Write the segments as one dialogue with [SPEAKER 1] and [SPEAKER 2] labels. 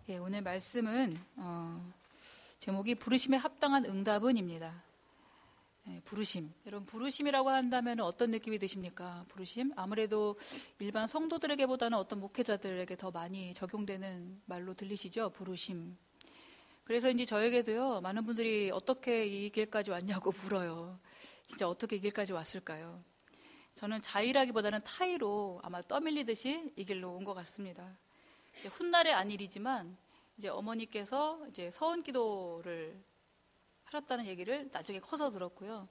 [SPEAKER 1] 예, 오늘 말씀은 제목이 부르심에 합당한 응답은입니다. 예, 부르심. 여러분, 부르심이라고 한다면 어떤 느낌이 드십니까? 부르심? 아무래도 일반 성도들에게보다는 어떤 목회자들에게 더 많이 적용되는 말로 들리시죠? 부르심. 그래서 이제 저에게도요, 많은 분들이 어떻게 이 길까지 왔냐고 물어요. 진짜 어떻게 이 길까지 왔을까요? 저는 자의라기보다는 타의로 아마 떠밀리듯이 이 길로 온 것 같습니다. 이제 훗날의 안일이지만 이제 어머니께서 이제 서원 기도를 하셨다는 얘기를 나중에 커서 들었고요.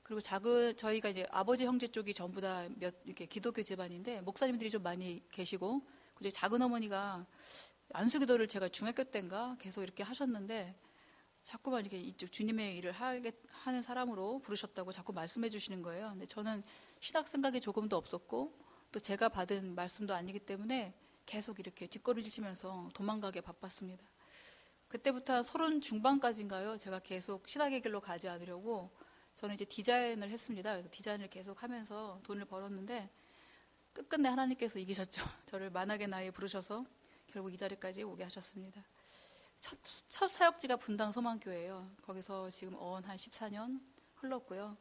[SPEAKER 1] 그리고 저희가 이제 아버지 형제 쪽이 전부 다 이렇게 기독교 집안인데 목사님들이 좀 많이 계시고, 이제 작은 어머니가 안수 기도를 제가 중학교 때인가 계속 이렇게 하셨는데 자꾸만 이렇게 이쪽 주님의 일을 하는 사람으로 부르셨다고 자꾸 말씀해 주시는 거예요. 근데 저는 신학 생각이 조금도 없었고 또 제가 받은 말씀도 아니기 때문에 계속 이렇게 뒷걸음질 치면서 도망가게 바빴습니다. 그때부터 30 중반까지인가요? 제가 계속 신학의 길로 가지 않으려고 저는 이제 디자인을 했습니다. 그래서 디자인을 계속 하면서 돈을 벌었는데 끝끝내 하나님께서 이기셨죠. 저를 만악의 나이에 부르셔서 결국 이 자리까지 오게 하셨습니다. 첫 사역지가 분당 소망교회예요. 거기서 지금 한 14년 흘렀고요.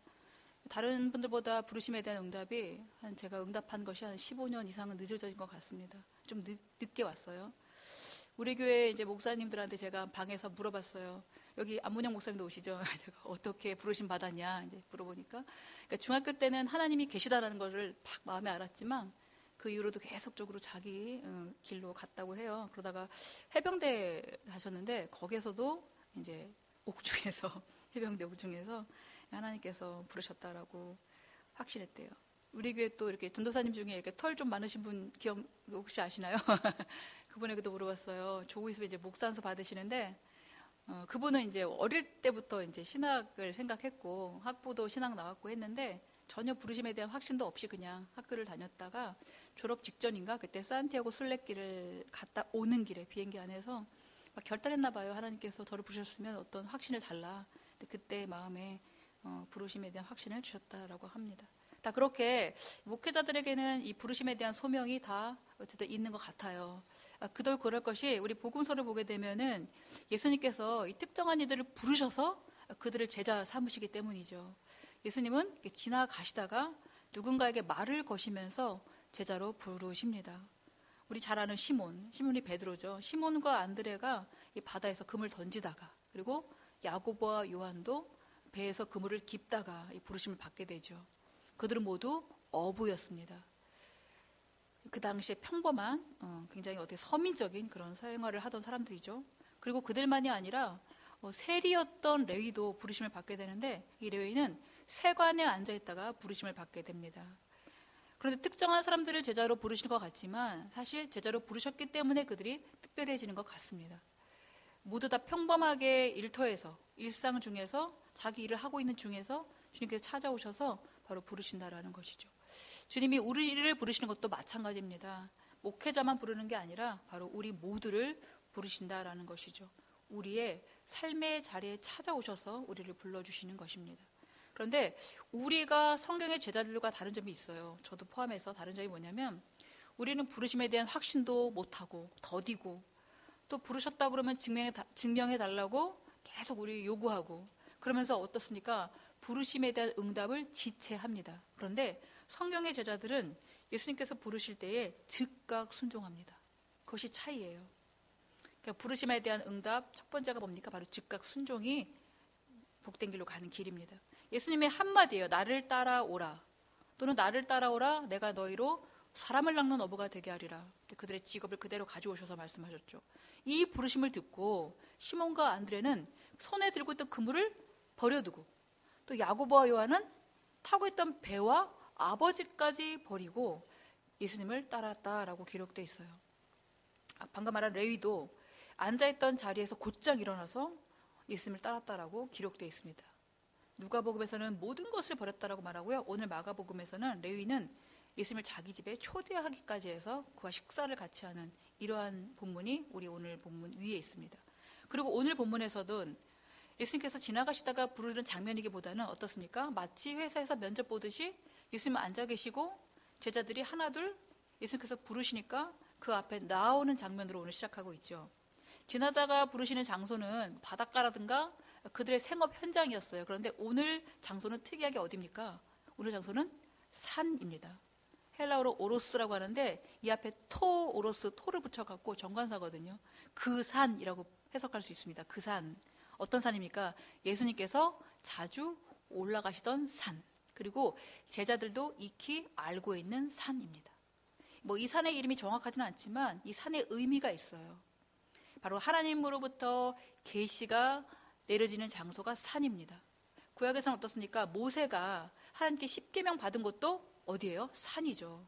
[SPEAKER 1] 다른 분들보다 부르심에 대한 응답이 제가 응답한 것이 한 15년 이상은 늦어진 것 같습니다. 좀 늦게 왔어요. 우리 교회 이제 목사님들한테 제가 방에서 물어봤어요. 여기 안문영 목사님도 오시죠? 제가 어떻게 부르심 받았냐 이제 물어보니까, 그러니까 중학교 때는 하나님이 계시다라는 것을 팍 마음에 알았지만 그 이후로도 계속적으로 자기 길로 갔다고 해요. 그러다가 해병대 하셨는데 거기서도 이제 옥중에서 해병대 옥중에서 하나님께서 부르셨다라고 확신했대요. 우리 교회 또 이렇게 전도사님 중에 이렇게 털 좀 많으신 분 기억 혹시 아시나요? 그분에게도 물어봤어요. 조고 있으면 이제 목산서 받으시는데 그분은 이제 어릴 때부터 이제 신학을 생각했고 학부도 신학 나왔고 했는데 전혀 부르심에 대한 확신도 없이 그냥 학교를 다녔다가 졸업 직전인가 그때 산티아고 순례길을 갔다 오는 길에 비행기 안에서 막 결단했나 봐요. 하나님께서 저를 부르셨으면 어떤 확신을 달라. 근데 그때 마음에 부르심에 대한 확신을 주셨다라고 합니다. 다 그렇게 목회자들에게는 이 부르심에 대한 소명이 다 어쨌든 있는 것 같아요. 그럴 것이 우리 복음서를 보게 되면은 예수님께서 이 특정한 이들을 부르셔서 그들을 제자 삼으시기 때문이죠. 예수님은 지나가시다가 누군가에게 말을 거시면서 제자로 부르십니다. 우리 잘 아는 시몬이 베드로죠. 시몬과 안드레가 이 바다에서 그물 던지다가, 그리고 야고보와 요한도 배에서 그물을 깁다가 이 부르심을 받게 되죠. 그들은 모두 어부였습니다. 그 당시에 평범한 굉장히 어떻게 서민적인 그런 생활을 하던 사람들이죠. 그리고 그들만이 아니라 세리였던 레위도 부르심을 받게 되는데 이 레위는 세관에 앉아있다가 부르심을 받게 됩니다. 그런데 특정한 사람들을 제자로 부르실 것 같지만 사실 제자로 부르셨기 때문에 그들이 특별해지는 것 같습니다. 모두 다 평범하게 일터에서 일상 중에서 자기 일을 하고 있는 중에서 주님께서 찾아오셔서 바로 부르신다라는 것이죠. 주님이 우리를 부르시는 것도 마찬가지입니다. 목회자만 부르는 게 아니라 바로 우리 모두를 부르신다라는 것이죠. 우리의 삶의 자리에 찾아오셔서 우리를 불러주시는 것입니다. 그런데 우리가 성경의 제자들과 다른 점이 있어요. 저도 포함해서 다른 점이 뭐냐면 우리는 부르심에 대한 확신도 못하고 더디고 또 부르셨다 그러면 증명해달라고 계속 우리 요구하고 그러면서 어떻습니까? 부르심에 대한 응답을 지체합니다. 그런데 성경의 제자들은 예수님께서 부르실 때에 즉각 순종합니다. 그것이 차이예요. 그러니까 부르심에 대한 응답 첫 번째가 뭡니까? 바로 즉각 순종이 복된 길로 가는 길입니다. 예수님의 한마디예요. 나를 따라오라. 또는 나를 따라오라. 내가 너희로 사람을 낚는 어부가 되게 하리라. 그들의 직업을 그대로 가져오셔서 말씀하셨죠. 이 부르심을 듣고 시몬과 안드레는 손에 들고 있던 그물을 버려두고 또 야고보와 요한은 타고 있던 배와 아버지까지 버리고 예수님을 따랐다라고 기록되어 있어요. 방금 말한 레위도 앉아있던 자리에서 곧장 일어나서 예수님을 따랐다라고 기록되어 있습니다. 누가복음에서는 모든 것을 버렸다라고 말하고요. 오늘 마가복음에서는 레위는 예수님을 자기 집에 초대하기까지 해서 그와 식사를 같이 하는 이러한 본문이 우리 오늘 본문 위에 있습니다. 그리고 오늘 본문에서도 예수님께서 지나가시다가 부르는 장면이기보다는 어떻습니까? 마치 회사에서 면접 보듯이 예수님 앉아 계시고 제자들이 하나둘 예수님께서 부르시니까 그 앞에 나오는 장면으로 오늘 시작하고 있죠. 지나다가 부르시는 장소는 바닷가라든가 그들의 생업 현장이었어요. 그런데 오늘 장소는 특이하게 어디입니까? 오늘 장소는 산입니다. 헬라어로 오로스라고 하는데 이 앞에 토, 오로스, 토를 붙여갖고 정관사거든요. 그 산이라고 해석할 수 있습니다. 그 산. 어떤 산입니까? 예수님께서 자주 올라가시던 산. 그리고 제자들도 익히 알고 있는 산입니다. 뭐 이 산의 이름이 정확하지는 않지만 이 산의 의미가 있어요. 바로 하나님으로부터 계시가 내려지는 장소가 산입니다. 구약에서는 어떻습니까? 모세가 하나님께 십계명 받은 곳도 어디예요? 산이죠.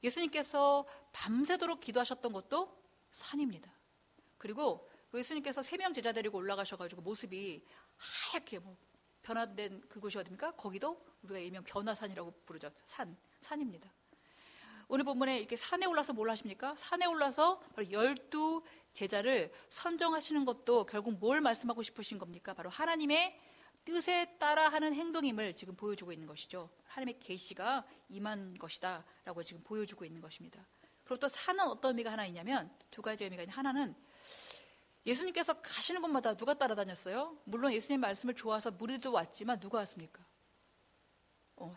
[SPEAKER 1] 예수님께서 밤새도록 기도하셨던 곳도 산입니다. 그리고 예수님께서 3명 제자 데리고 올라가셔가지고 모습이 하얗게 변화된 그곳이 어디입니까? 거기도 우리가 일명 변화산이라고 부르죠. 산입니다. 오늘 본문에 이렇게 산에 올라서 뭘 하십니까? 산에 올라서 바로 12 제자를 선정하시는 것도 결국 뭘 말씀하고 싶으신 겁니까? 바로 하나님의 뜻에 따라 하는 행동임을 지금 보여주고 있는 것이죠. 하나님의 계시가 임한 것이다 라고 지금 보여주고 있는 것입니다. 그리고 또 산은 어떤 의미가 하나 있냐면 2가지 의미가 있는, 하나는 예수님께서 가시는 곳마다 누가 따라다녔어요? 물론 예수님 말씀을 좋아서 무리들도 왔지만 누가 왔습니까?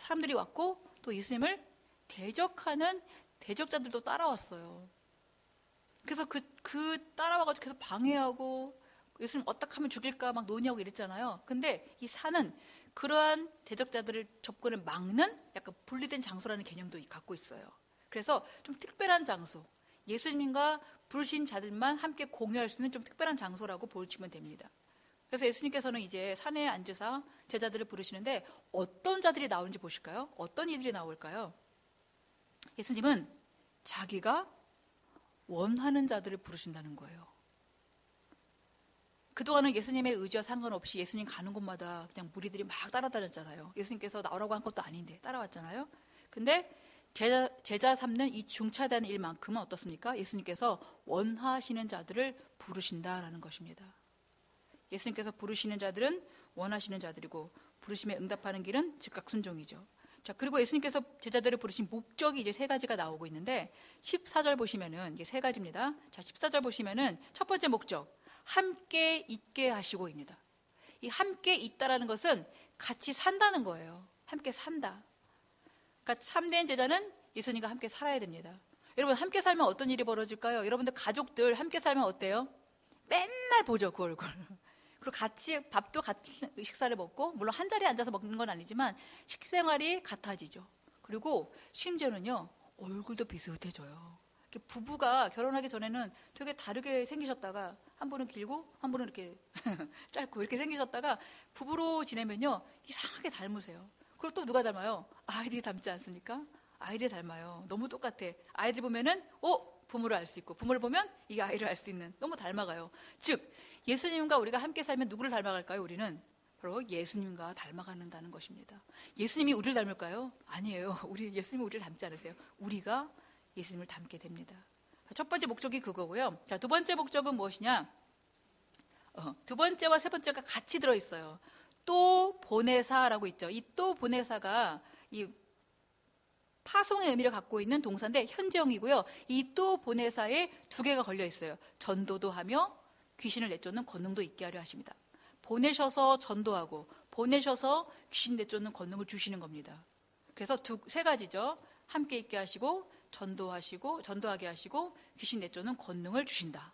[SPEAKER 1] 사람들이 왔고 또 예수님을 대적하는 대적자들도 따라왔어요. 그래서 그 따라와가지고 계속 방해하고 예수님 어떻게 하면 죽일까 막 논의하고 이랬잖아요. 근데 이 산은 그러한 대적자들을 접근을 막는 약간 분리된 장소라는 개념도 갖고 있어요. 그래서 좀 특별한 장소, 예수님과 부르신 자들만 함께 공유할 수 있는 좀 특별한 장소라고 보시면 됩니다. 그래서 예수님께서는 이제 산에 앉으사 제자들을 부르시는데 어떤 자들이 나오는지 보실까요? 어떤 이들이 나올까요? 예수님은 자기가 원하는 자들을 부르신다는 거예요. 그동안은 예수님의 의지와 상관없이 예수님 가는 곳마다 그냥 무리들이 막 따라다녔잖아요. 예수님께서 나오라고 한 것도 아닌데 따라왔잖아요. 근데 제자 삼는 이 중차대한 일만큼은 어떻습니까? 예수님께서 원하시는 자들을 부르신다라는 것입니다. 예수님께서 부르시는 자들은 원하시는 자들이고 부르심에 응답하는 길은 즉각 순종이죠. 자, 그리고 예수님께서 제자들을 부르신 목적이 이제 3가지가 나오고 있는데 14절 보시면은 이게 3가지입니다. 자, 14절 보시면은 첫 번째 목적, 함께 있게 하시고입니다. 이 함께 있다라는 것은 같이 산다는 거예요. 함께 산다. 그러니까 참된 제자는 예수님과 함께 살아야 됩니다. 여러분, 함께 살면 어떤 일이 벌어질까요? 여러분들 가족들 함께 살면 어때요? 맨날 보죠, 그 얼굴. 그리고 같이 밥도 같이 식사를 먹고, 물론 한 자리에 앉아서 먹는 건 아니지만 식생활이 같아지죠. 그리고 심지어는요, 얼굴도 비슷해져요. 부부가 결혼하기 전에는 되게 다르게 생기셨다가 한 분은 길고 한 분은 이렇게 짧고 이렇게 생기셨다가 부부로 지내면요, 이상하게 닮으세요. 그리고 또 누가 닮아요? 아이들이 닮지 않습니까? 아이들이 닮아요. 너무 똑같아. 아이들 보면은 부모를 알 수 있고, 부모를 보면 이 아이를 알 수 있는, 너무 닮아가요. 즉 예수님과 우리가 함께 살면 누구를 닮아갈까요? 우리는 바로 예수님과 닮아가는다는 것입니다. 예수님이 우리를 닮을까요? 아니에요. 예수님이 우리를 닮지 않으세요. 우리가 예수님을 닮게 됩니다. 첫 번째 목적이 그거고요. 자, 두 번째 목적은 무엇이냐? 두 번째와 세 번째가 같이 들어있어요. 또 보내사라고 있죠. 이 또 보내사가 이 파송의 의미를 갖고 있는 동사인데 현재형이고요. 이 또 보내사에 2개가 걸려 있어요. 전도도 하며 귀신을 내쫓는 권능도 있게 하려 하십니다. 보내셔서 전도하고 보내셔서 귀신 내쫓는 권능을 주시는 겁니다. 그래서 3가지죠. 함께 있게 하시고 전도하게 하시고 귀신 내쫓는 권능을 주신다.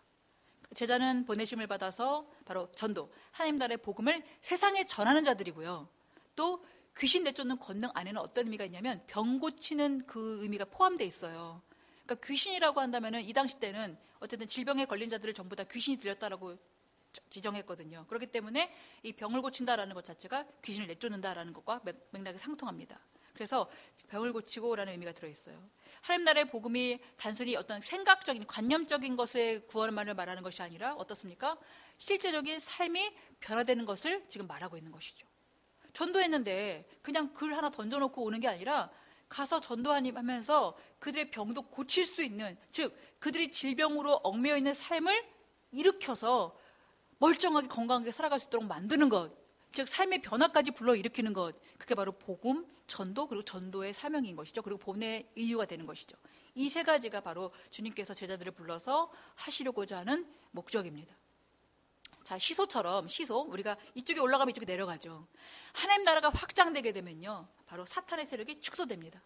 [SPEAKER 1] 제자는 보내심을 받아서 바로 전도, 하나님 나라의 복음을 세상에 전하는 자들이고요. 또 귀신 내쫓는 권능 안에는 어떤 의미가 있냐면 병 고치는 그 의미가 포함되어 있어요. 그러니까 귀신이라고 한다면은 이 당시 때는 어쨌든 질병에 걸린 자들을 전부 다 귀신이 들렸다라고 지정했거든요. 그렇기 때문에 이 병을 고친다라는 것 자체가 귀신을 내쫓는다라는 것과 맥락이 상통합니다. 그래서 병을 고치고라는 의미가 들어있어요. 하나님 나라의 복음이 단순히 어떤 생각적인 관념적인 것의 구원만을 말하는 것이 아니라 어떻습니까? 실제적인 삶이 변화되는 것을 지금 말하고 있는 것이죠. 전도했는데 그냥 글 하나 던져놓고 오는 게 아니라 가서 전도하면서 그들의 병도 고칠 수 있는, 즉 그들이 질병으로 얽매여 있는 삶을 일으켜서 멀쩡하게 건강하게 살아갈 수 있도록 만드는 것, 즉 삶의 변화까지 불러일으키는 것, 그게 바로 복음, 전도, 그리고 전도의 사명인 것이죠. 그리고 보내 이유가 되는 것이죠. 이 세 가지가 바로 주님께서 제자들을 불러서 하시려고자 하는 목적입니다. 자, 시소처럼 우리가 이쪽에 올라가면 이쪽에 내려가죠. 하나님 나라가 확장되게 되면요, 바로 사탄의 세력이 축소됩니다.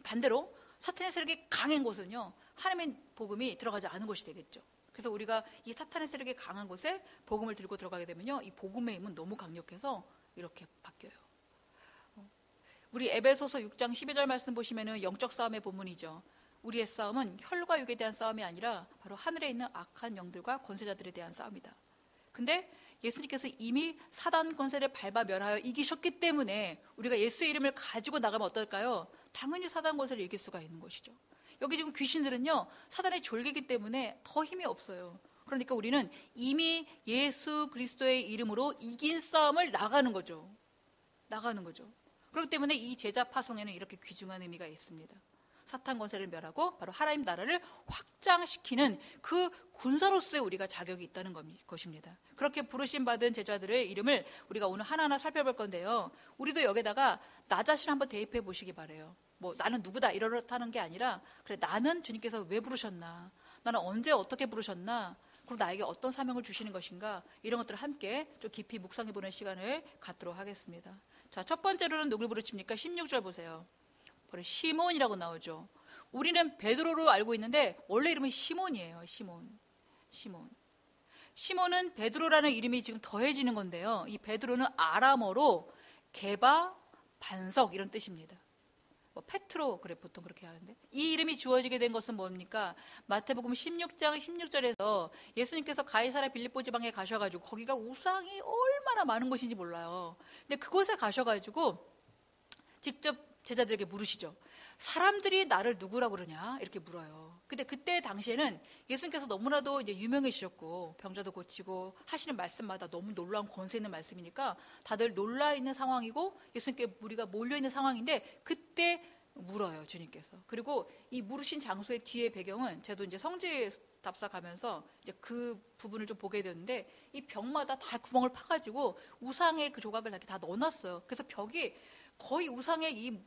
[SPEAKER 1] 반대로 사탄의 세력이 강한 곳은요, 하나님의 복음이 들어가지 않은 곳이 되겠죠. 그래서 우리가 이 사탄의 세력이 강한 곳에 복음을 들고 들어가게 되면요, 이 복음의 힘은 너무 강력해서 이렇게 바뀌어요. 우리 에베소서 6장 12절 말씀 보시면은 영적 싸움의 본문이죠. 우리의 싸움은 혈과 육에 대한 싸움이 아니라 바로 하늘에 있는 악한 영들과 권세자들에 대한 싸움이다. 근데 예수님께서 이미 사단 권세를 밟아 멸하여 이기셨기 때문에 우리가 예수의 이름을 가지고 나가면 어떨까요? 당연히 사단 권세를 이길 수가 있는 것이죠. 여기 지금 귀신들은요, 사단의 졸개이기 때문에 더 힘이 없어요. 그러니까 우리는 이미 예수 그리스도의 이름으로 이긴 싸움을 나가는 거죠. 그렇기 때문에 이 제자 파송에는 이렇게 귀중한 의미가 있습니다. 사탄 권세를 멸하고 바로 하나님 나라를 확장시키는 그 군사로서의 우리가 자격이 있다는 것입니다. 그렇게 부르심 받은 제자들의 이름을 우리가 오늘 하나하나 살펴볼 건데요, 우리도 여기다가 나 자신 한번 대입해 보시기 바라요. 뭐 나는 누구다 이렇다는 게 아니라, 그래, 나는 주님께서 왜 부르셨나, 나는 언제 어떻게 부르셨나, 그리고 나에게 어떤 사명을 주시는 것인가, 이런 것들을 함께 좀 깊이 묵상해 보는 시간을 갖도록 하겠습니다. 자, 첫 번째로는 누굴 부르십니까? 16절 보세요. 바로 시몬이라고 나오죠. 우리는 베드로로 알고 있는데 원래 이름은 시몬이에요. 시몬은 베드로라는 이름이 지금 더해지는 건데요, 이 베드로는 아람어로 개바, 반석 이런 뜻입니다. 뭐 페트로, 그래, 보통 그렇게 하는데, 이 이름이 주어지게 된 것은 뭡니까? 마태복음 16장 16절에서 예수님께서 가이사랴 빌립보 지방에 가셔가지고, 거기가 우상이 얼마나 많은 곳인지 몰라요. 근데 그곳에 가셔가지고 직접 제자들에게 물으시죠. 사람들이 나를 누구라고 그러냐? 이렇게 물어요. 근데 그때 당시에는 예수님께서 너무나도 이제 유명해지셨고 병자도 고치고 하시는 말씀마다 너무 놀라운 권세 있는 말씀이니까 다들 놀라 있는 상황이고 예수님께 우리가 몰려 있는 상황인데, 그때 물어요, 주님께서. 그리고 이 물으신 장소의 뒤에 배경은, 저도 이제 성지 답사 가면서 이제 그 부분을 좀 보게 되는데, 이 벽마다 다 구멍을 파가지고 우상의 그 조각을 이렇게 다 넣어놨어요. 그래서 벽이 거의 우상의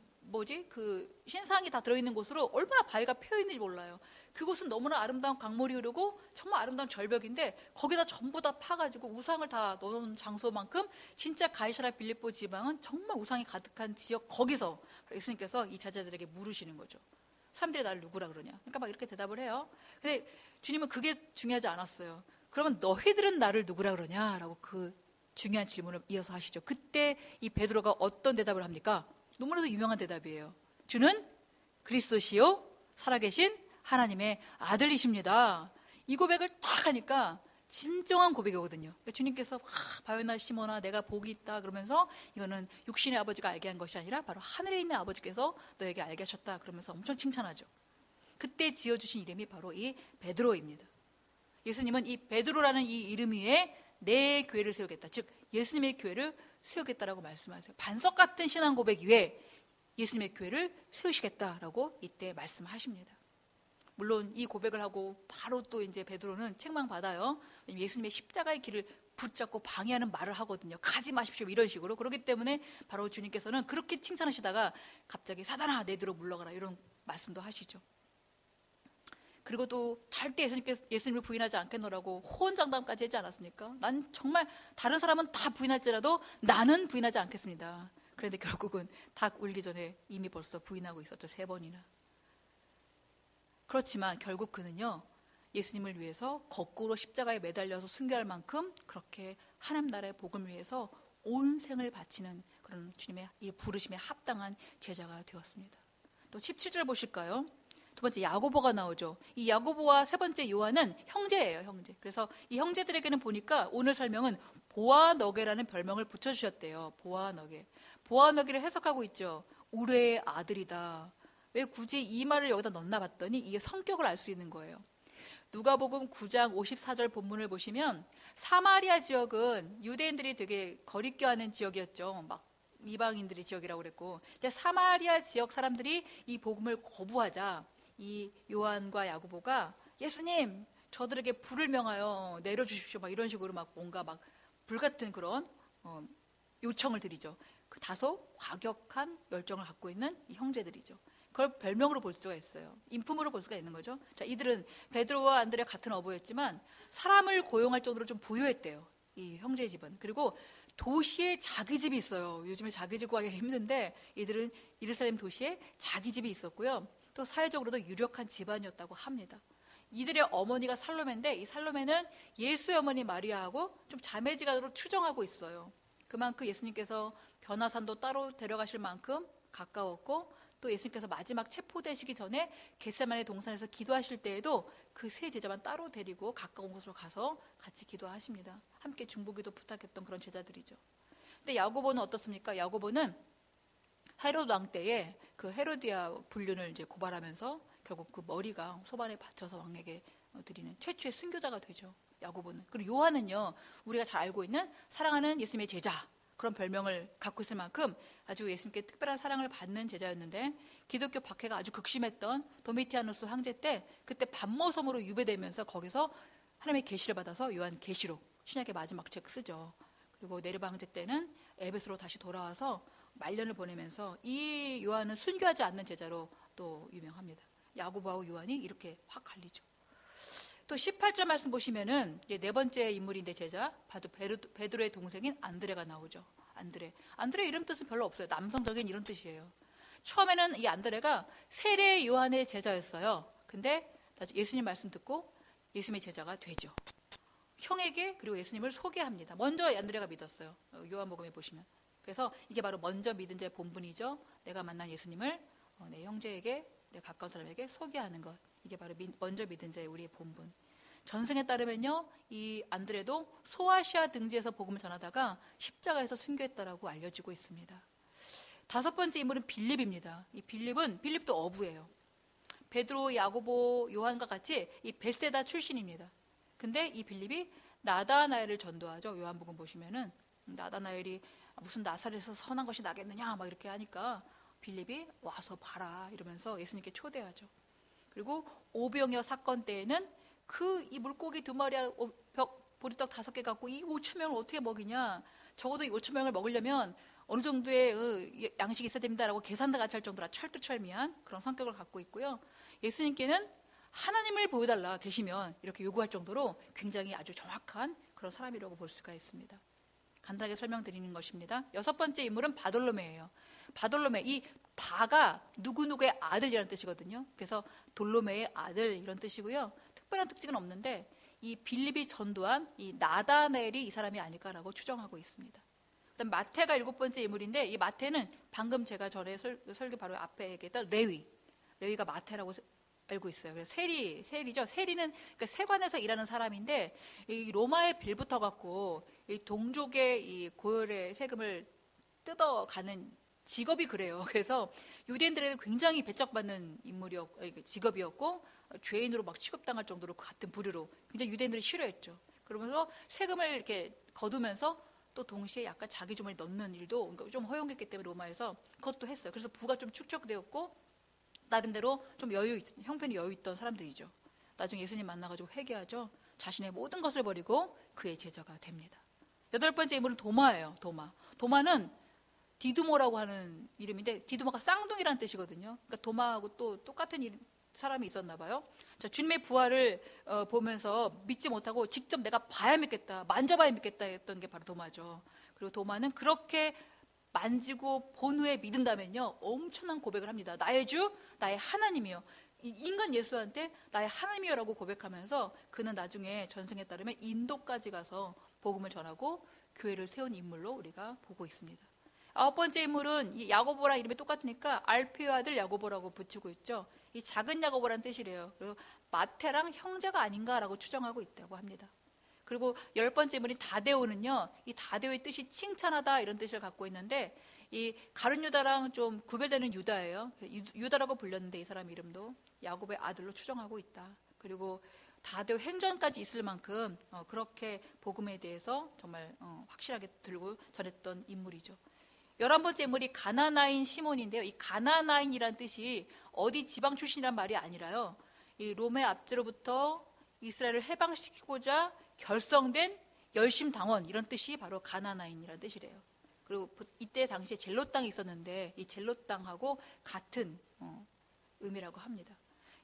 [SPEAKER 1] 그 신상이 다 들어있는 곳으로 얼마나 바위가 펴있는지 몰라요. 그곳은 너무나 아름다운 강물이 흐르고 정말 아름다운 절벽인데, 거기다 전부 다 파가지고 우상을 다 넣어놓은 장소만큼 진짜 가이사랴 빌립보 지방은 정말 우상이 가득한 지역, 거기서 예수님께서 이 제자들에게 물으시는 거죠. 사람들이 나를 누구라 그러냐? 그러니까 막 이렇게 대답을 해요. 근데 주님은 그게 중요하지 않았어요. 그러면 너희들은 나를 누구라 그러냐? 라고 그 중요한 질문을 이어서 하시죠. 그때 이 베드로가 어떤 대답을 합니까? 너무나도 유명한 대답이에요. 주는 그리스도시요 살아계신 하나님의 아들이십니다. 이 고백을 딱 하니까 진정한 고백이거든요. 주님께서 바요나 시몬아, 내가 복이 있다 그러면서, 이거는 육신의 아버지가 알게 한 것이 아니라 바로 하늘에 있는 아버지께서 너에게 알게 하셨다 그러면서 엄청 칭찬하죠. 그때 지어주신 이름이 바로 이 베드로입니다. 예수님은 이 베드로라는 이 이름 위에 내 교회를 세우겠다, 즉 예수님의 교회를 세우겠다라고 말씀하세요. 반석 같은 신앙 고백 위에 예수님의 교회를 세우시겠다라고 이때 말씀하십니다. 물론 이 고백을 하고 바로 또 이제 베드로는 책망받아요. 예수님의 십자가의 길을 붙잡고 방해하는 말을 하거든요. 가지 마십시오, 이런 식으로. 그렇기 때문에 바로 주님께서는 그렇게 칭찬하시다가 갑자기 사단아 내 뒤로 물러가라, 이런 말씀도 하시죠. 그리고 또 절대 예수님을 부인하지 않겠노라고 호언장담까지 하지 않았습니까? 난 정말 다른 사람은 다 부인할지라도 나는 부인하지 않겠습니다. 그런데 결국은 닭 울기 전에 이미 벌써 부인하고 있었죠. 3번이나. 그렇지만 결국 그는요, 예수님을 위해서 거꾸로 십자가에 매달려서 순교할 만큼 그렇게 하나님 나라의 복음을 위해서 온 생을 바치는 그런 주님의 이 부르심에 합당한 제자가 되었습니다. 또 17절 보실까요? 두 번째 야고보가 나오죠. 이 야고보와 세 번째 요한은 형제예요, 형제. 그래서 이 형제들에게는 보니까 오늘 설명은 보아너게라는 별명을 붙여주셨대요. 보아너게를 해석하고 있죠. 우레의 아들이다. 왜 굳이 이 말을 여기다 넣나 봤더니 이게 성격을 알 수 있는 거예요. 누가복음 9장 54절 본문을 보시면 사마리아 지역은 유대인들이 되게 거리껴하는 지역이었죠. 막 이방인들이 지역이라고 그랬고, 근데 사마리아 지역 사람들이 이 복음을 거부하자 이 요한과 야고보가 예수님, 저들에게 불을 명하여 내려주십시오, 막 이런 식으로 막 뭔가 막 불같은 그런 요청을 드리죠. 그 다소 과격한 열정을 갖고 있는 이 형제들이죠. 그걸 별명으로 볼 수가 있어요. 인품으로 볼 수가 있는 거죠. 자, 이들은 베드로와 안드레 같은 어부였지만 사람을 고용할 정도로 좀 부유했대요. 이 형제의 집은. 그리고 도시에 자기 집이 있어요. 요즘에 자기 집 구하기 힘든데 이들은 예루살렘 도시에 자기 집이 있었고요. 또 사회적으로도 유력한 집안이었다고 합니다. 이들의 어머니가 살로메인데 이 살로메는 예수의 어머니 마리아하고 좀 자매지간으로 추정하고 있어요. 그만큼 예수님께서 변화산도 따로 데려가실 만큼 가까웠고 또 예수님께서 마지막 체포되시기 전에 겟세마네 동산에서 기도하실 때에도 그 세 제자만 따로 데리고 가까운 곳으로 가서 같이 기도하십니다. 함께 중보기도 부탁했던 그런 제자들이죠. 근데 야고보는 어떻습니까? 야고보는 헤롯 왕 때에 그 헤로디아 불륜을 이제 고발하면서 결국 그 머리가 소반에 받쳐서 왕에게 드리는 최초의 순교자가 되죠. 야고보는. 그리고 요한은요, 우리가 잘 알고 있는 사랑하는 예수님의 제자, 그런 별명을 갖고 있을 만큼 아주 예수님께 특별한 사랑을 받는 제자였는데, 기독교 박해가 아주 극심했던 도미티아누스 황제 때 그때 반모섬으로 유배되면서 거기서 하나님의 계시를 받아서 요한 계시록, 신약의 마지막 책 쓰죠. 그리고 네르바 황제 때는 에베소로 다시 돌아와서 말년을 보내면서 이 요한은 순교하지 않는 제자로 또 유명합니다. 야고보하고 요한이 이렇게 확 갈리죠. 또 18절 말씀 보시면은 네 번째 인물인데 제자, 바로 베드로의 동생인 안드레가 나오죠. 안드레 이름 뜻은 별로 없어요. 남성적인 이런 뜻이에요. 처음에는 이 안드레가 세례 요한의 제자였어요. 근데 예수님 말씀 듣고 예수님의 제자가 되죠. 형에게 그리고 예수님을 소개합니다. 먼저 안드레가 믿었어요. 요한복음에 보시면. 그래서 이게 바로 먼저 믿은 자의 본분이죠. 내가 만난 예수님을 내 형제에게, 내 가까운 사람에게 소개하는 것. 이게 바로 먼저 믿은 자의 우리의 본분. 전승에 따르면요, 이 안드레도 소아시아 등지에서 복음을 전하다가 십자가에서 순교했다라고 알려지고 있습니다. 다섯 번째 인물은 빌립입니다. 이 빌립도 어부예요. 베드로, 야고보, 요한과 같이 이 베세다 출신입니다. 근데 이 빌립이 나다나엘을 전도하죠. 요한복음 보시면은 나다나엘이 무슨 나사렛에서 선한 것이 나겠느냐 막 이렇게 하니까 빌립이 와서 봐라 이러면서 예수님께 초대하죠. 그리고 오병이어 사건 때에는 이 물고기 2마리와 보리떡 5개 갖고 이 5,000명을 어떻게 먹이냐, 적어도 이 5,000명을 먹으려면 어느 정도의 양식이 있어야 됩니다라고 계산도 같이 할 정도로 철두철미한 그런 성격을 갖고 있고요. 예수님께는 하나님을 보여달라 계시면 이렇게 요구할 정도로 굉장히 아주 정확한 그런 사람이라고 볼 수가 있습니다. 간단하게 설명드리는 것입니다. 여섯 번째 인물은 바돌로메예요. 바돌로메, 이 바가 누구누구의 아들이라는 뜻이거든요. 그래서 돌로메의 아들 이런 뜻이고요. 특별한 특징은 없는데 이 빌립이 전도한 이 나다나엘이 이 사람이 아닐까라고 추정하고 있습니다. 그다음 마태가 일곱 번째 인물인데 이 마태는 방금 제가 전에 설교 바로 앞에 얘기했던 레위가 마태라고 알고 있어요. 그래서 세리죠. 세리는 그러니까 세관에서 일하는 사람인데 이 로마의 빌부터 갖고 이 동족의 이 고열의 세금을 뜯어가는 직업이 그래요. 그래서 유대인들에게 굉장히 배척받는 직업이었고 죄인으로 막 취급당할 정도로 같은 부류로 굉장히 유대인들이 싫어했죠. 그러면서 세금을 이렇게 거두면서 또 동시에 약간 자기 주머니 넣는 일도 좀 허용했기 때문에 로마에서 그것도 했어요. 그래서 부가 좀 축적되었고 나름대로 좀 형편이 여유 있던 사람들이죠. 나중에 예수님 만나가지고 회개하죠. 자신의 모든 것을 버리고 그의 제자가 됩니다. 여덟 번째 인물은 도마예요. 도마는 디두모라고 하는 이름인데 디두모가 쌍둥이라는 뜻이거든요. 그러니까 도마하고 또 똑같은 사람이 있었나 봐요. 자, 주님의 부활을 보면서 믿지 못하고 직접 내가 봐야 믿겠다, 만져봐야 믿겠다 했던 게 바로 도마죠. 그리고 도마는 그렇게 만지고 본 후에 믿은다면요 엄청난 고백을 합니다. 나의 주, 나의 하나님이요. 인간 예수한테 나의 하나님이요라고 고백하면서 그는 나중에 전승에 따르면 인도까지 가서 복음을 전하고 교회를 세운 인물로 우리가 보고 있습니다. 아홉 번째 인물은 이 야고보랑 이름이 똑같으니까 알페의 아들 야고보라고 붙이고 있죠. 이 작은 야고보라는 뜻이래요. 그리고 마태랑 형제가 아닌가라고 추정하고 있다고 합니다. 그리고 열 번째 인물인 다데오는요, 이 다데오의 뜻이 칭찬하다 이런 뜻을 갖고 있는데 이 가룟 유다랑 좀 구별되는 유다예요. 유다라고 불렸는데 이 사람 이름도 야곱의 아들로 추정하고 있다. 그리고 다데오 행전까지 있을 만큼 그렇게 복음에 대해서 정말 확실하게 들고 전했던 인물이죠. 11번째 인물이 가나나인 시몬인데요. 이 가나나인이란 뜻이 어디 지방 출신이란 말이 아니라요. 이 롬의 압제로부터 이스라엘을 해방시키고자 결성된 열심당원 이런 뜻이 바로 가나나인이라는 뜻이래요. 그리고 이때 당시에 젤롯 땅이 있었는데 이 젤롯 땅하고 같은 의미라고 합니다.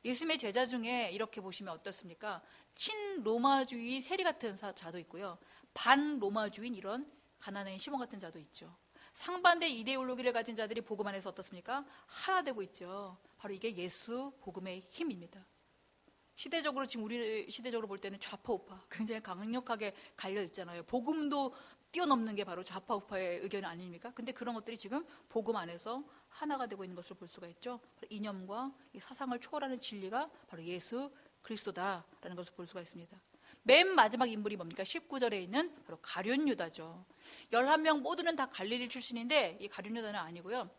[SPEAKER 1] 예수님의 제자 중에 이렇게 보시면 어떻습니까? 친로마주의 세리 같은 자도 있고요. 반로마주의인 이런 가나안의 시몬 같은 자도 있죠. 상반대 이데올로기를 가진 자들이 복음 안에서 어떻습니까? 하나 되고 있죠. 바로 이게 예수 복음의 힘입니다. 시대적으로 지금 우리 시대적으로 볼 때는 좌파 우파 굉장히 강력하게 갈려 있잖아요. 복음도 뛰어넘는 게 바로 좌파 우파의 의견 아닙니까? 근데 그런 것들이 지금 복음 안에서 하나가 되고 있는 것을 볼 수가 있죠. 이념과 이 사상을 초월하는 진리가 바로 예수 그리스도다라는 것을 볼 수가 있습니다. 맨 마지막 인물이 뭡니까? 19절에 있는 바로 가룟 유다죠. 11명 모두는 다 갈릴리 출신인데 이 가룟 유다는 아니고요.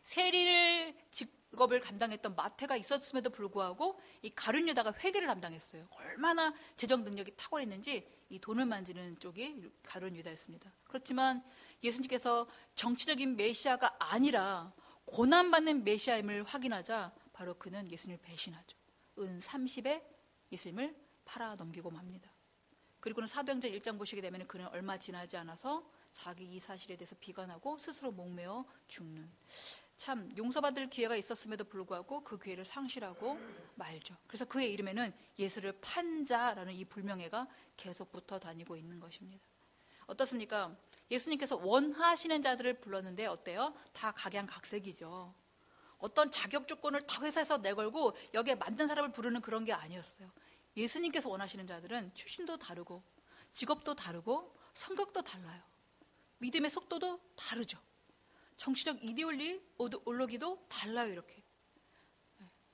[SPEAKER 1] 세리를 직업을 감당했던 마태가 있었음에도 불구하고 이 가룟 유다가 회계를 담당했어요. 얼마나 재정 능력이 탁월했는지 이 돈을 만지는 쪽이 가룟 유다였습니다. 그렇지만 예수님께서 정치적인 메시아가 아니라 고난받는 메시아임을 확인하자 바로 그는 예수님을 배신하죠. 은 30에 예수님을 팔아 넘기고 맙니다. 그리고는 사도행전 1장 보시게 되면 그는 얼마 지나지 않아서 자기 이 사실에 대해서 비관하고 스스로 목매어 죽는, 참 용서받을 기회가 있었음에도 불구하고 그 기회를 상실하고 말죠. 그래서 그의 이름에는 예수를 판 자라는 이 불명예가 계속 붙어 다니고 있는 것입니다. 어떻습니까? 예수님께서 원하시는 자들을 불렀는데 어때요? 다 각양각색이죠. 어떤 자격 조건을 다 회사에서 내걸고 여기에 맞는 사람을 부르는 그런 게 아니었어요. 예수님께서 원하시는 자들은 출신도 다르고 직업도 다르고 성격도 달라요. 믿음의 속도도 다르죠. 정치적 이데올로기도 달라요. 이렇게.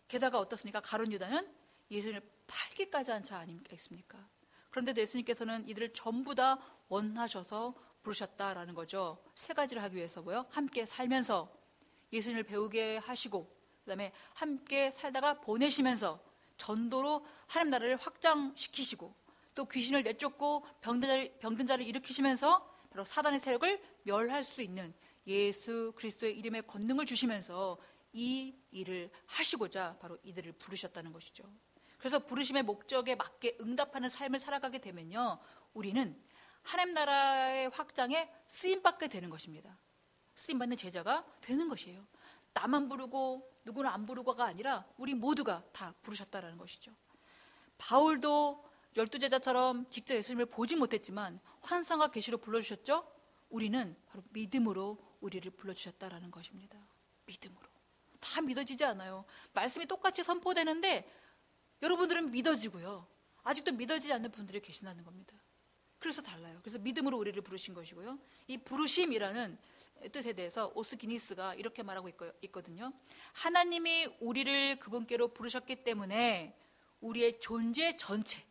[SPEAKER 1] 게다가 어떻습니까? 가룟 유다는 예수님을 팔기까지 한 자 아니겠습니까? 그런데도 예수님께서는 이들을 전부 다 원하셔서 부르셨다라는 거죠. 세 가지를 하기 위해서고요. 함께 살면서 예수님을 배우게 하시고, 그다음에 함께 살다가 보내시면서 전도로 하나님 나라를 확장시키시고, 또 귀신을 내쫓고 병든 자를 일으키시면서 바로 사단의 세력을 멸할 수 있는 예수 그리스도의 이름의 권능을 주시면서 이 일을 하시고자 바로 이들을 부르셨다는 것이죠. 그래서 부르심의 목적에 맞게 응답하는 삶을 살아가게 되면요, 우리는 하나님 나라의 확장에 쓰임받게 되는 것입니다. 쓰임받는 제자가 되는 것이에요. 나만 부르고 누구는 안 부르고가 아니라 우리 모두가 다 부르셨다라는 것이죠. 바울도 12제자처럼 직접 예수님을 보지 못했지만 환상과 계시로 불러주셨죠. 우리는 바로 믿음으로 우리를 불러주셨다라는 것입니다. 믿음으로. 다 믿어지지 않아요. 말씀이 똑같이 선포되는데 여러분들은 믿어지고요, 아직도 믿어지지 않는 분들이 계신다는 겁니다. 그래서 달라요. 그래서 믿음으로 우리를 부르신 것이고요. 이 부르심이라는 뜻에 대해서 오스기니스가 이렇게 말하고 있거든요. 하나님이 우리를 그분께로 부르셨기 때문에 우리의 존재 전체,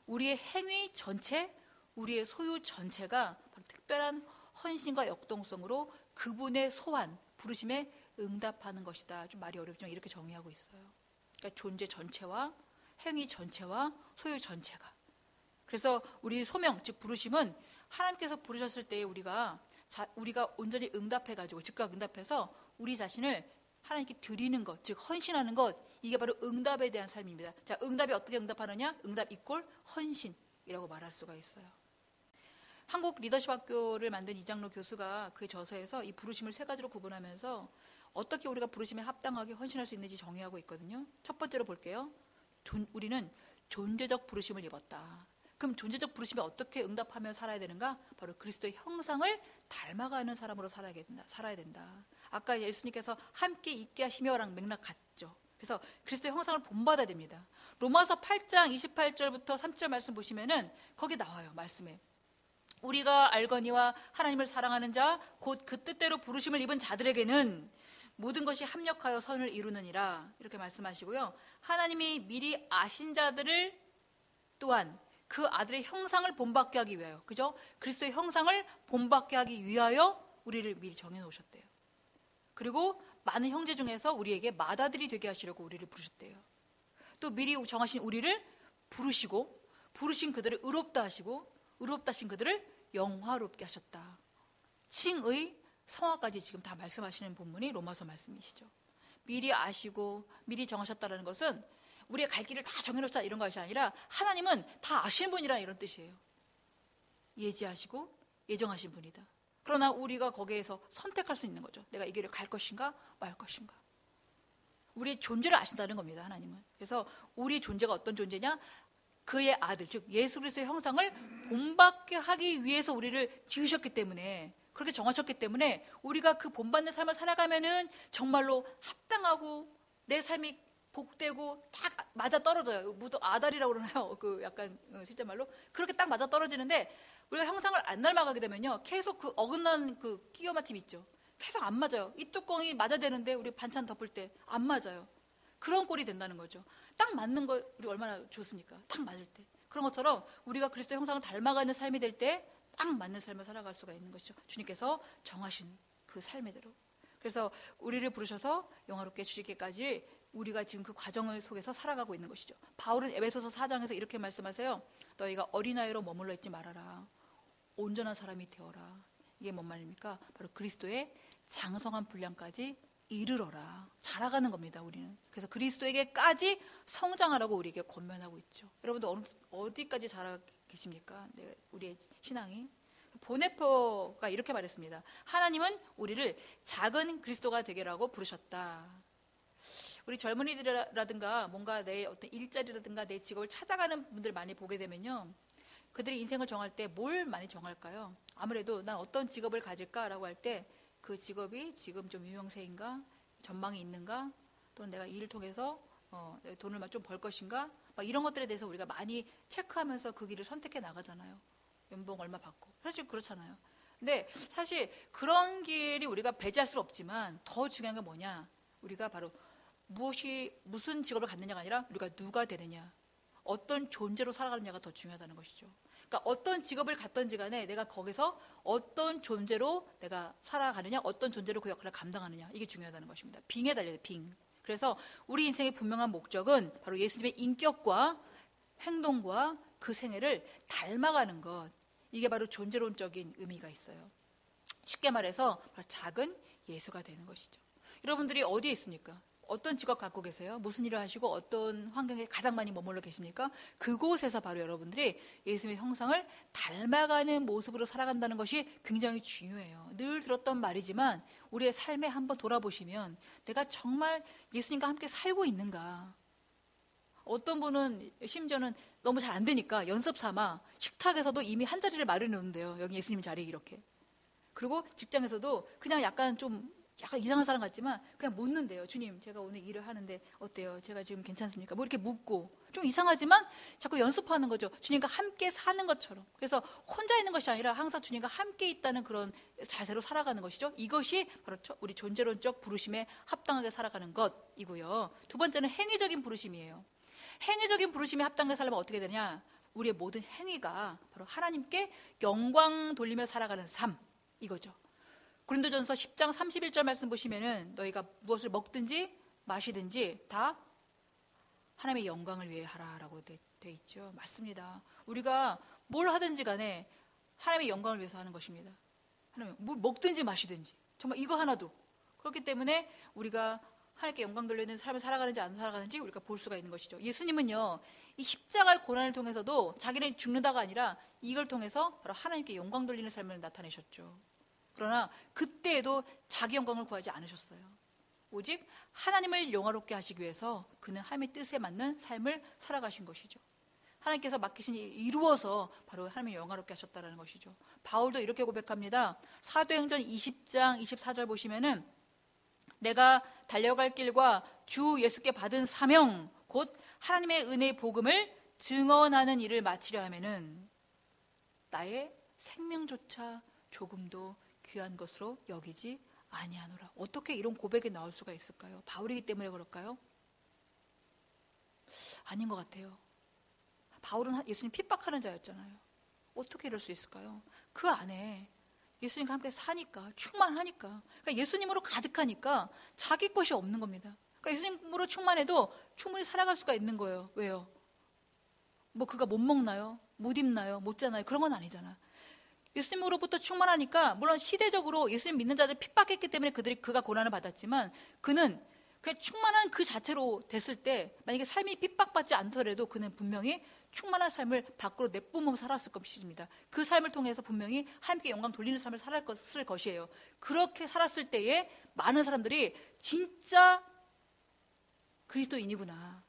[SPEAKER 1] 우리의 행위 전체, 우리의 소유 전체가 바로 특별한 헌신과 역동성으로 그분의 소환, 부르심에 응답하는 것이다. 좀 말이 어렵지만 이렇게 정의하고 있어요. 그러니까 존재 전체와 행위 전체와 소유 전체가. 그래서 우리 소명, 즉 부르심은 하나님께서 부르셨을 때 우리가 온전히 응답해가지고, 즉각 응답해서 우리 자신을 하나님께 드리는 것, 즉 헌신하는 것, 이게 바로 응답에 대한 삶입니다. 자, 응답이 어떻게 응답하느냐? 응답 이꼴 헌신이라고 말할 수가 있어요. 한국 리더십 학교를 만든 이장로 교수가 그 저서에서 이 부르심을 세 가지로 구분하면서 어떻게 우리가 부르심에 합당하게 헌신할 수 있는지 정의하고 있거든요. 첫 번째로 볼게요. 우리는 존재적 부르심을 입었다. 그럼 존재적 부르심에 어떻게 응답하며 살아야 되는가? 바로 그리스도의 형상을 닮아가는 사람으로 살아야 된다. 아까 예수님께서 함께 있게 하시며랑 맥락 같죠. 그래서 그리스도의 형상을 본받아야 됩니다. 로마서 8장 28절부터 30절 말씀 보시면은 거기 나와요. 말씀에. 우리가 알거니와 하나님을 사랑하는 자, 곧 그 뜻대로 부르심을 입은 자들에게는 모든 것이 합력하여 선을 이루느니라. 이렇게 말씀하시고요. 하나님이 미리 아신 자들을 또한 그 아들의 형상을 본받게 하기 위하여, 그죠? 그리스도의 형상을 본받게 하기 위하여 우리를 미리 정해놓으셨대요. 그리고 많은 형제 중에서 우리에게 맏아들이 되게 하시려고 우리를 부르셨대요. 또 미리 정하신 우리를 부르시고, 부르신 그들을 의롭다 하시고, 의롭다 하신 그들을 영화롭게 하셨다. 칭의 성화까지 지금 다 말씀하시는 본문이 로마서 말씀이시죠. 미리 아시고 미리 정하셨다는 것은 우리의 갈 길을 다 정해놓자 이런 것이 아니라 하나님은 다 아시는 분이라는 이런 뜻이에요. 예지하시고 예정하신 분이다. 그러나 우리가 거기에서 선택할 수 있는 거죠. 내가 이 길을 갈 것인가 말 것인가. 우리의 존재를 아신다는 겁니다. 하나님은. 그래서 우리 존재가 어떤 존재냐? 그의 아들, 즉 예수 그리스도의 형상을 본받게 하기 위해서 우리를 지으셨기 때문에, 그렇게 정하셨기 때문에 우리가 그 본받는 삶을 살아가면은 정말로 합당하고 내 삶이 복되고 딱 맞아 떨어져요. 뭐또 아달이라고 그러나요? 그 약간 실제 말로 그렇게 딱 맞아 떨어지는데, 우리가 형상을 안 닮아가게 되면요, 계속 그 어긋난 그 끼워 맞춤 있죠. 계속 안 맞아요. 이 뚜껑이 맞아야 되는데 우리 반찬 덮을 때 안 맞아요. 그런 꼴이 된다는 거죠. 딱 맞는 거 우리 얼마나 좋습니까? 딱 맞을 때. 그런 것처럼 우리가 그리스도 형상을 닮아가는 삶이 될 때 딱 맞는 삶을 살아갈 수가 있는 것이죠. 주님께서 정하신 그 삶의대로. 그래서 우리를 부르셔서 영화롭게 주시기까지 우리가 지금 그 과정을 속에서 살아가고 있는 것이죠. 바울은 에베소서 4장에서 이렇게 말씀하세요. 너희가 어린아이로 머물러 있지 말아라. 온전한 사람이 되어라. 이게 뭔 말입니까? 바로 그리스도의 장성한 분량까지 이르러라. 자라가는 겁니다, 우리는. 그래서 그리스도에게까지 성장하라고 우리에게 권면하고 있죠. 여러분들 어디까지 자라 계십니까? 우리의 신앙이. 보네퍼가 이렇게 말했습니다. 하나님은 우리를 작은 그리스도가 되게라고 부르셨다. 우리 젊은이들이라든가 뭔가 내 어떤 일자리라든가 내 직업을 찾아가는 분들 많이 보게 되면요, 그들이 인생을 정할 때 뭘 많이 정할까요? 아무래도 난 어떤 직업을 가질까라고 할 때 그 직업이 지금 좀 유명세인가, 전망이 있는가, 또는 내가 이 일을 통해서 돈을 좀 벌 것인가, 막 이런 것들에 대해서 우리가 많이 체크하면서 그 길을 선택해 나가잖아요. 연봉 얼마 받고. 사실 그렇잖아요. 근데 사실 그런 길이 우리가 배제할 수 없지만 더 중요한 게 뭐냐? 우리가 바로 무슨 직업을 갖느냐가 아니라 우리가 누가 되느냐, 어떤 존재로 살아가느냐가 더 중요하다는 것이죠. 그러니까 어떤 직업을 갖든지 간에 내가 거기서 어떤 존재로 내가 살아가느냐, 어떤 존재로 그 역할을 감당하느냐, 이게 중요하다는 것입니다. 빙에 달려요, 빙. 그래서 우리 인생의 분명한 목적은 바로 예수님의 인격과 행동과 그 생애를 닮아가는 것. 이게 바로 존재론적인 의미가 있어요. 쉽게 말해서 바로 작은 예수가 되는 것이죠. 여러분들이 어디에 있습니까? 어떤 직업 갖고 계세요? 무슨 일을 하시고 어떤 환경에 가장 많이 머물러 계십니까? 그곳에서 바로 여러분들이 예수님의 형상을 닮아가는 모습으로 살아간다는 것이 굉장히 중요해요. 늘 들었던 말이지만 우리의 삶에 한번 돌아보시면 내가 정말 예수님과 함께 살고 있는가? 어떤 분은 심지어는 너무 잘 안 되니까 연습 삼아 식탁에서도 이미 한 자리를 마련해 놓는데요. 여기 예수님 자리 이렇게. 그리고 직장에서도 그냥 약간 이상한 사람 같지만 그냥 묻는데요. 주님, 제가 오늘 일을 하는데 어때요? 제가 지금 괜찮습니까? 뭐 이렇게 묻고, 좀 이상하지만 자꾸 연습하는 거죠. 주님과 함께 사는 것처럼. 그래서 혼자 있는 것이 아니라 항상 주님과 함께 있다는 그런 자세로 살아가는 것이죠. 이것이 바로 우리 존재론적 부르심에 합당하게 살아가는 것이고요. 두 번째는 행위적인 부르심이에요. 행위적인 부르심에 합당하게 살려면 어떻게 되냐? 우리의 모든 행위가 바로 하나님께 영광 돌리며 살아가는 삶, 이거죠. 고린도전서 10장 31절 말씀 보시면은 너희가 무엇을 먹든지 마시든지 다 하나님의 영광을 위해 하라라고 돼 있죠. 맞습니다. 우리가 뭘 하든지 간에 하나님의 영광을 위해서 하는 것입니다. 하나님, 뭘 먹든지 마시든지 정말 이거 하나도. 그렇기 때문에 우리가 하나님께 영광 돌리는 삶을 살아가는지 안 살아가는지 우리가 볼 수가 있는 것이죠. 예수님은요, 이 십자가의 고난을 통해서도 자기는 죽는다가 아니라 이걸 통해서 바로 하나님께 영광 돌리는 삶을 나타내셨죠. 그러나 그때에도 자기 영광을 구하지 않으셨어요. 오직 하나님을 영화롭게 하시기 위해서 그는 하나님의 뜻에 맞는 삶을 살아가신 것이죠. 하나님께서 맡기신 일을 이루어서 바로 하나님을 영화롭게 하셨다는 것이죠. 바울도 이렇게 고백합니다. 사도행전 20장 24절 보시면은 내가 달려갈 길과 주 예수께 받은 사명 곧 하나님의 은혜의 복음을 증언하는 일을 마치려 하면은 나의 생명조차 조금도 귀한 것으로 여기지 아니하노라. 어떻게 이런 고백이 나올 수가 있을까요? 바울이기 때문에 그럴까요? 아닌 것 같아요. 바울은 예수님 핍박하는 자였잖아요. 어떻게 이럴 수 있을까요? 그 안에 예수님과 함께 사니까, 충만하니까, 그러니까 예수님으로 가득하니까 자기 것이 없는 겁니다. 그러니까 예수님으로 충만해도 충분히 살아갈 수가 있는 거예요. 왜요? 뭐 그가 못 먹나요? 못 입나요? 못 자나요? 그런 건 아니잖아. 예수님으로부터 충만하니까, 물론 시대적으로 예수님 믿는 자들 핍박했기 때문에 그가 고난을 받았지만 그는 그냥 충만한 그 자체로 됐을 때 만약에 삶이 핍박받지 않더라도 그는 분명히 충만한 삶을 밖으로 내뿜으며 살았을 것입니다. 그 삶을 통해서 분명히 하나님께 영광 돌리는 삶을 살았을 것이에요. 그렇게 살았을 때에 많은 사람들이 진짜 그리스도인이구나.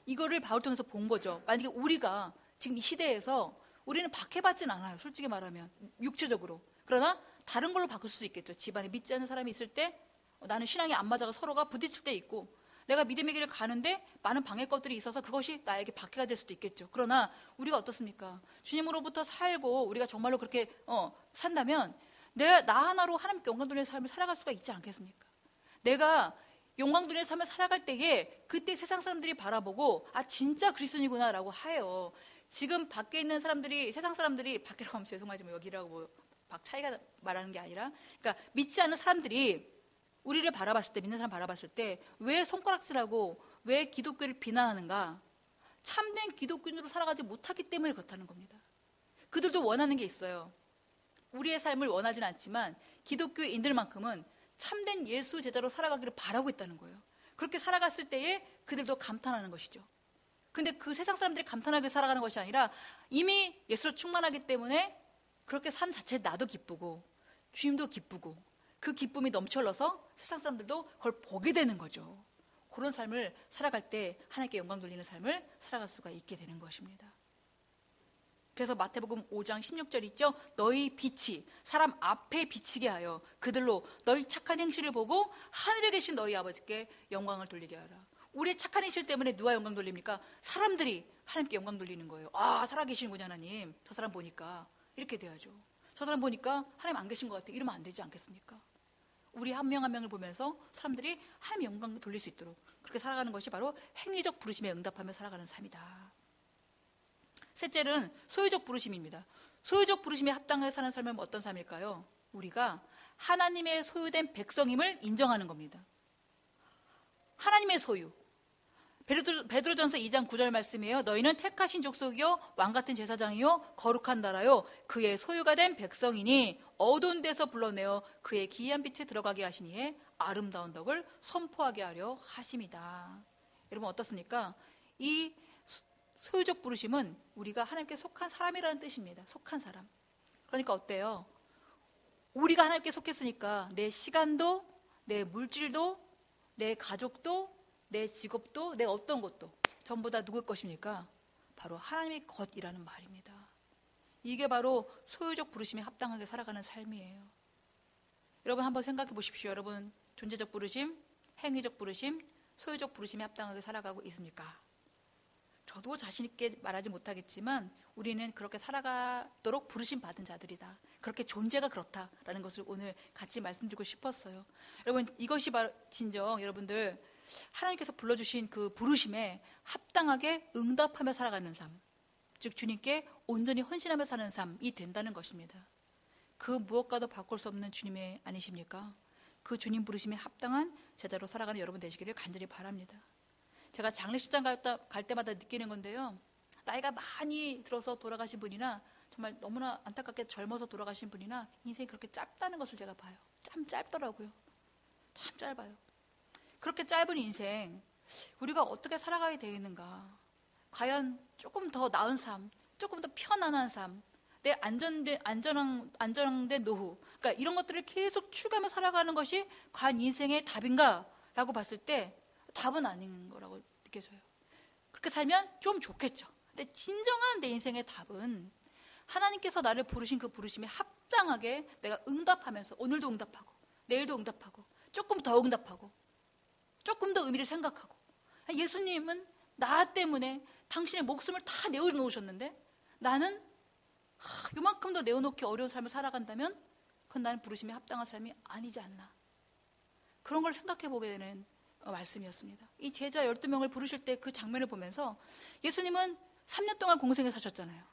[SPEAKER 1] 이거를 바울 통해서 본 거죠. 만약에 우리가 지금 이 시대에서 우리는 박해받진 않아요. 솔직히 말하면 육체적으로. 그러나 다른 걸로 바꿀 수도 있겠죠. 집안에 믿지 않는 사람이 있을 때 나는 신앙이 안 맞아서 서로가 부딪힐 때 있고, 내가 믿음의 길을 가는데 많은 방해것들이 있어서 그것이 나에게 박해가 될 수도 있겠죠. 그러나 우리가 어떻습니까? 주님으로부터 살고 우리가 정말로 그렇게 산다면 나 하나로 하나님께 영광 돌리는 삶을 살아갈 수가 있지 않겠습니까? 내가 영광 돌리는 삶을 살아갈 때에 그때 세상 사람들이 바라보고 진짜 그리스도인이구나 라고 해요. 지금 밖에 있는 사람들이, 세상 사람들이, 밖이라고 하면 죄송하지만 여기라고 박 차이가 말하는 게 아니라, 그러니까 믿지 않는 사람들이 우리를 바라봤을 때, 믿는 사람 바라봤을 때 왜 손가락질하고 왜 기독교를 비난하는가? 참된 기독교인으로 살아가지 못하기 때문에 그렇다는 겁니다. 그들도 원하는 게 있어요. 우리의 삶을 원하지는 않지만 기독교인들만큼은 참된 예수 제자로 살아가기를 바라고 있다는 거예요. 그렇게 살아갔을 때에 그들도 감탄하는 것이죠. 근데 그 세상 사람들이 감탄하게 살아가는 것이 아니라 이미 예수로 충만하기 때문에 그렇게 산 자체에 나도 기쁘고 주님도 기쁘고 그 기쁨이 넘쳐 흘러서 세상 사람들도 그걸 보게 되는 거죠. 그런 삶을 살아갈 때 하나님께 영광 돌리는 삶을 살아갈 수가 있게 되는 것입니다. 그래서 마태복음 5장 16절 있죠. 너희 빛이 사람 앞에 비치게 하여 그들로 너희 착한 행실을 보고 하늘에 계신 너희 아버지께 영광을 돌리게 하라. 우리의 착한 행실 때문에 누가 영광 돌립니까? 사람들이 하나님께 영광 돌리는 거예요. 살아계시는군요 하나님. 저 사람 보니까 이렇게 돼야죠. 저 사람 보니까 하나님 안 계신 것 같아. 이러면 안 되지 않겠습니까? 우리 한 명 한 명을 보면서 사람들이 하나님 영광을 돌릴 수 있도록 그렇게 살아가는 것이 바로 행위적 부르심에 응답하며 살아가는 삶이다. 셋째는 소유적 부르심입니다. 소유적 부르심에 합당하게 사는 삶은 어떤 삶일까요? 우리가 하나님의 소유된 백성임을 인정하는 겁니다. 하나님의 소유. 베드로전서 2장 9절 말씀이에요. 너희는 택하신 족속이요 왕같은 제사장이요 거룩한 나라요 그의 소유가 된 백성이니 어두운 데서 불러내어 그의 기이한 빛에 들어가게 하시니에 아름다운 덕을 선포하게 하려 하심이다. 여러분 어떻습니까? 이 소유적 부르심은 우리가 하나님께 속한 사람이라는 뜻입니다. 속한 사람. 그러니까 어때요? 우리가 하나님께 속했으니까 내 시간도, 내 물질도, 내 가족도, 내 직업도, 내 어떤 것도 전부 다 누구의 것입니까? 바로 하나님의 것이라는 말입니다. 이게 바로 소유적 부르심에 합당하게 살아가는 삶이에요. 여러분 한번 생각해 보십시오. 여러분 존재적 부르심, 행위적 부르심, 소유적 부르심에 합당하게 살아가고 있습니까? 저도 자신 있게 말하지 못하겠지만 우리는 그렇게 살아가도록 부르심 받은 자들이다. 그렇게 존재가 그렇다라는 것을 오늘 같이 말씀드리고 싶었어요. 여러분 이것이 바로 진정 여러분들 하나님께서 불러주신 그 부르심에 합당하게 응답하며 살아가는 삶, 즉 주님께 온전히 헌신하며 사는 삶이 된다는 것입니다. 그 무엇과도 바꿀 수 없는 주님의 아니십니까? 그 주님 부르심에 합당한 제자로 살아가는 여러분 되시기를 간절히 바랍니다. 제가 장례식장 갈 때마다 느끼는 건데요, 나이가 많이 들어서 돌아가신 분이나 정말 너무나 안타깝게 젊어서 돌아가신 분이나 인생이 그렇게 짧다는 것을 제가 봐요. 참 짧더라고요. 참 짧아요. 그렇게 짧은 인생 우리가 어떻게 살아가야 되겠는가? 과연 조금 더 나은 삶, 조금 더 편안한 삶, 내 안전한 노후, 그러니까 이런 것들을 계속 추구하며 살아가는 것이 과연 인생의 답인가? 라고 봤을 때 답은 아닌 거라고 느껴져요. 그렇게 살면 좀 좋겠죠. 근데 진정한 내 인생의 답은 하나님께서 나를 부르신 그 부르심에 합당하게 내가 응답하면서 오늘도 응답하고 내일도 응답하고 조금 더 응답하고 조금 더 의미를 생각하고, 예수님은 나 때문에 당신의 목숨을 다 내어놓으셨는데 나는 요만큼 더 내어놓기 어려운 삶을 살아간다면 그건 나는 부르심에 합당한 삶이 아니지 않나. 그런 걸 생각해 보게 되는 말씀이었습니다. 이 제자 12명을 부르실 때 그 장면을 보면서 예수님은 3년 동안 공생에 사셨잖아요.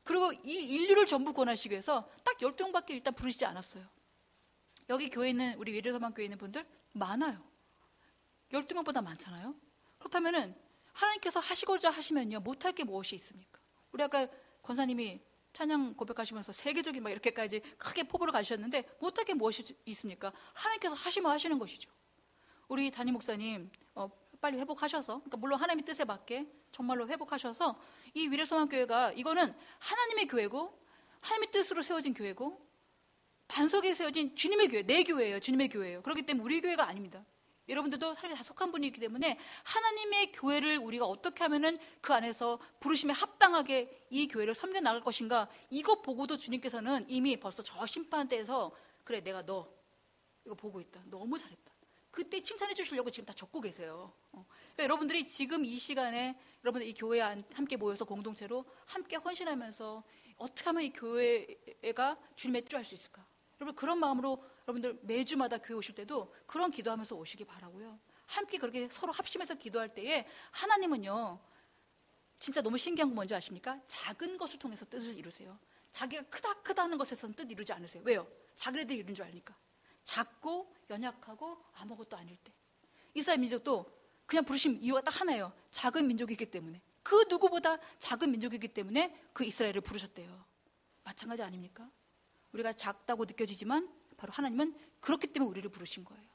[SPEAKER 1] 그리고 이 인류를 전부 구원하시기 위해서 딱 12명밖에 일단 부르시지 않았어요. 여기 교회에 있는 우리 위례서만 교회에 있는 분들 많아요. 12명보다 많잖아요. 그렇다면은 하나님께서 하시고자 하시면요 못할 게 무엇이 있습니까? 우리 아까 권사님이 찬양 고백하시면서 세계적인 막 이렇게까지 크게 포부를 가셨는데 못할 게 무엇이 있습니까? 하나님께서 하시면 하시는 것이죠. 우리 담임 목사님 빨리 회복하셔서, 그러니까 물론 하나님의 뜻에 맞게 정말로 회복하셔서 이 위례소망교회가 이거는 하나님의 교회고 하나님의 뜻으로 세워진 교회고 반석에 세워진 주님의 교회, 내 교회예요. 주님의 교회예요. 그렇기 때문에 우리 교회가 아닙니다. 여러분들도 사람이 다 속한 분이기 때문에 하나님의 교회를 우리가 어떻게 하면은 그 안에서 부르심에 합당하게 이 교회를 섬겨 나갈 것인가, 이거 보고도 주님께서는 이미 벌써 저 심판대에서 그래, 내가 너 이거 보고 있다, 너무 잘했다, 그때 칭찬해 주시려고 지금 다 적고 계세요. 그러니까 여러분들이 지금 이 시간에 여러분들 이 교회에 함께 모여서 공동체로 함께 헌신하면서 어떻게 하면 이 교회가 주님의 뜻을 할 수 있을까? 여러분 그런 마음으로 여러분들 매주마다 교회 오실 때도 그런 기도하면서 오시기 바라고요. 함께 그렇게 서로 합심해서 기도할 때에 하나님은요, 진짜 너무 신기한 거 뭔지 아십니까? 작은 것을 통해서 뜻을 이루세요. 자기가 크다는 것에서는 뜻 이루지 않으세요. 왜요? 자기네들이 이룬 줄 아니까. 작고 연약하고 아무것도 아닐 때. 이스라엘 민족도 그냥 부르심 이유가 딱 하나예요. 작은 민족이기 때문에. 그 누구보다 작은 민족이기 때문에 그 이스라엘을 부르셨대요. 마찬가지 아닙니까? 우리가 작다고 느껴지지만 바로 하나님은 그렇기 때문에 우리를 부르신 거예요.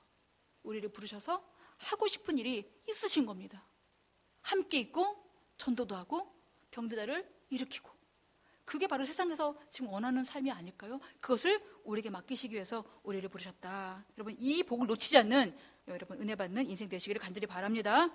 [SPEAKER 1] 우리를 부르셔서 하고 싶은 일이 있으신 겁니다. 함께 있고 전도도 하고 병들다를 일으키고, 그게 바로 세상에서 지금 원하는 삶이 아닐까요? 그것을 우리에게 맡기시기 위해서 우리를 부르셨다. 여러분 이 복을 놓치지 않는 여러분 은혜 받는 인생 되시기를 간절히 바랍니다.